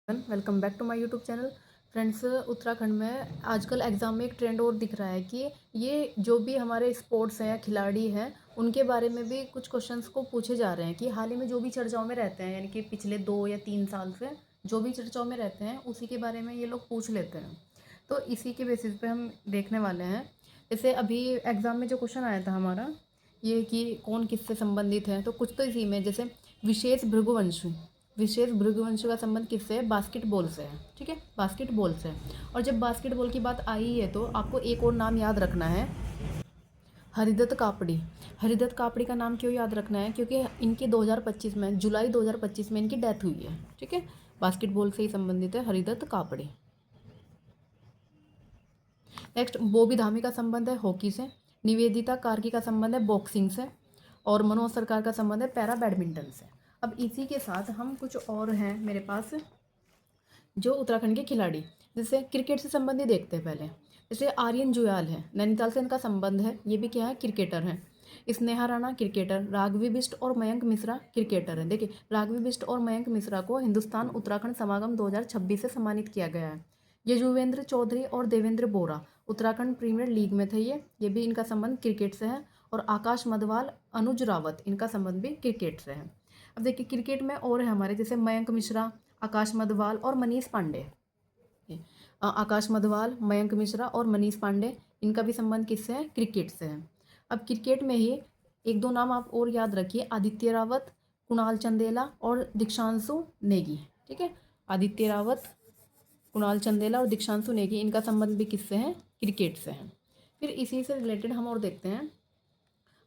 Welcome back to my YouTube channel. Friends, Uttarakhand में आजकल exam में एक ट्रेंड और दिख रहा है कि ये जो भी हमारे स्पोर्ट्स हैं या खिलाड़ी हैं उनके बारे में भी कुछ क्वेश्चंस को पूछे जा रहे हैं कि हाल ही में जो भी चर्चाओं में रहते हैं, यानी कि पिछले 2 या 3 साल से जो भी चर्चाओं में रहते हैं उसी के बारे में ये लोग पूछ लेते हैं। तो इसी के बेसिस पे हम देखने वाले हैं। जैसे अभी एग्ज़ाम में जो क्वेश्चन आया था हमारा, ये कि कौन किससे संबंधित है, तो कुछ तो इसी में, जैसे विशेष भृगुवंश का संबंध किससे है? बास्केटबॉल से है। ठीक है, बास्केटबॉल से। और जब बास्केटबॉल की बात आई है तो आपको एक और नाम याद रखना है, हरिदत्त कापड़ी। हरिदत्त कापड़ी का नाम क्यों याद रखना है? क्योंकि इनकी 2025 में, जुलाई 2025 में इनकी डेथ हुई है। ठीक है, बास्केटबॉल से ही संबंधित है हरिदत्त कापड़ी। नेक्स्ट, बॉबी धामी का संबंध है हॉकी से। निवेदिता कार्की का संबंध है बॉक्सिंग से। और मनोज सरकार का संबंध है पैरा बैडमिंटन से। अब इसी के साथ हम कुछ और हैं मेरे पास जो उत्तराखंड के खिलाड़ी, जैसे क्रिकेट से संबंधित देखते हैं पहले। जैसे आर्यन जुयाल है, नैनीताल से इनका संबंध है, ये भी क्या है? क्रिकेटर हैं। स्नेहा राणा क्रिकेटर, राघवी बिष्ट और मयंक मिश्रा क्रिकेटर हैं। देखिए, राघवी बिष्ट और मयंक मिश्रा को हिंदुस्तान उत्तराखंड समागम 2026 से सम्मानित किया गया है। यजुवेंद्र चौधरी और देवेंद्र बोरा उत्तराखंड प्रीमियर लीग में थे। ये भी इनका संबंध क्रिकेट से है। और आकाश मधवाल, अनुज रावत, इनका संबंध भी क्रिकेट से है। अब देखिए, क्रिकेट में और है हमारे, जैसे मयंक मिश्रा, आकाश मधवाल और मनीष पांडे। आकाश मधवाल, मयंक मिश्रा और मनीष पांडे, इनका भी संबंध किससे है? क्रिकेट से है। अब क्रिकेट में ही एक दो नाम आप और याद रखिए, आदित्य रावत, कुणाल चंदेला और दीक्षांशु नेगी। ठीक है, आदित्य रावत, कुणाल चंदेला और दीक्षांशु नेगी, इनका संबंध भी किससे है? क्रिकेट से है। फिर इसी से रिलेटेड हम और देखते हैं।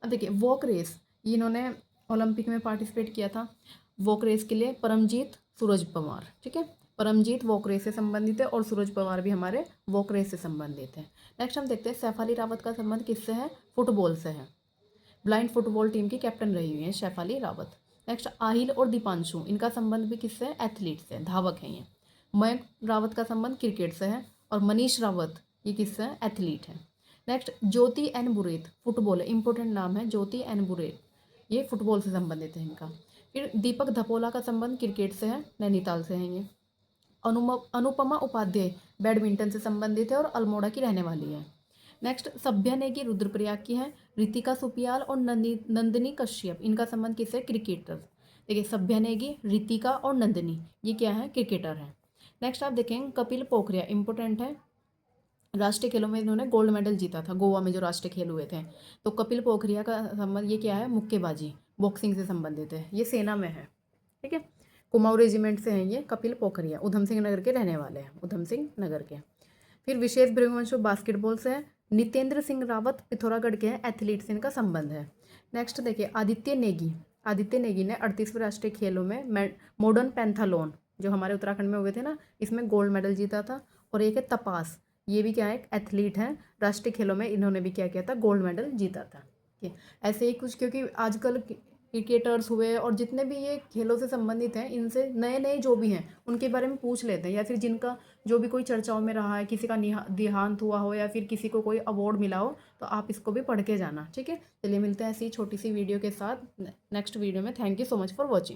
अब देखिए, वॉक रेस, ये इन्होंने ओलंपिक में पार्टिसिपेट किया था। वॉक रेस के लिए परमजीत, सूरज पवार। ठीक है, परमजीत वॉक रेस से संबंधित है और सूरज पवार भी हमारे वॉक रेस से संबंधित है। नेक्स्ट हम देखते हैं, सैफाली रावत का संबंध किससे है? फुटबॉल से है। ब्लाइंड फुटबॉल टीम की कैप्टन रही हुई है सैफाली रावत। नेक्स्ट, आहिल और दीपांशु, इनका संबंध भी किससे है? एथलीट से, धावक हैं ये। मयंक रावत का संबंध क्रिकेट से है। और मनीष रावत, ये किससे है? एथलीट है। नेक्स्ट, ज्योति एन बुरेत, फुटबॉल है, इंपॉर्टेंट नाम है ज्योति एन बुरेत, ये फुटबॉल से संबंधित है इनका। फिर दीपक धपोला का संबंध क्रिकेट से है, नैनीताल से हैं ये। अनुपमा उपाध्याय बैडमिंटन से संबंधित है और अल्मोड़ा की रहने वाली है। नेक्स्ट, सभ्या नेगी रुद्रप्रयाग की है। रितिका सुपियाल और नंदिनी कश्यप, इनका संबंध किससे? क्रिकेटर। देखिए, सभ्या नेगी, रितिका और नंदिनी, ये क्या है? क्रिकेटर है। नेक्स्ट आप देखेंगे, कपिल पोखरिया, इंपॉर्टेंट है, राष्ट्रीय खेलों में इन्होंने गोल्ड मेडल जीता था, गोवा में जो राष्ट्रीय खेल हुए थे। तो कपिल पोखरिया का संबंध, ये क्या है? मुक्केबाजी, बॉक्सिंग से संबंधित है, ये सेना में है। ठीक है, कुमाऊं रेजिमेंट से हैं ये कपिल पोखरिया, उधम सिंह नगर के रहने वाले हैं, उधम सिंह नगर के। फिर विशेष भृगुवंश बास्केटबॉल से है। नितेंद्र सिंह रावत पिथौरागढ़ के हैं, एथलीट से इनका संबंध है। नेक्स्ट देखिए, आदित्य नेगी ने 38वें राष्ट्रीय खेलों में मॉडर्न पैंथालोन, जो हमारे उत्तराखंड में हुए थे ना, इसमें गोल्ड मेडल जीता था। और एक है तपास, ये भी क्या है? एक एथलीट हैं, राष्ट्रीय खेलों में इन्होंने भी क्या किया था? गोल्ड मेडल जीता था। ठीक है, ऐसे ही कुछ, क्योंकि आजकल क्रिकेटर्स हुए और जितने भी ये खेलों से संबंधित हैं, इनसे नए नए जो भी हैं उनके बारे में पूछ लेते हैं, या फिर जिनका जो भी कोई चर्चाओं में रहा है, किसी का देहांत हुआ हो या फिर किसी को कोई अवार्ड मिला हो, तो आप इसको भी पढ़ के जाना। ठीक है, चलिए मिलते हैं ऐसी छोटी सी वीडियो के साथ नेक्स्ट वीडियो में। Thank you so much for watching.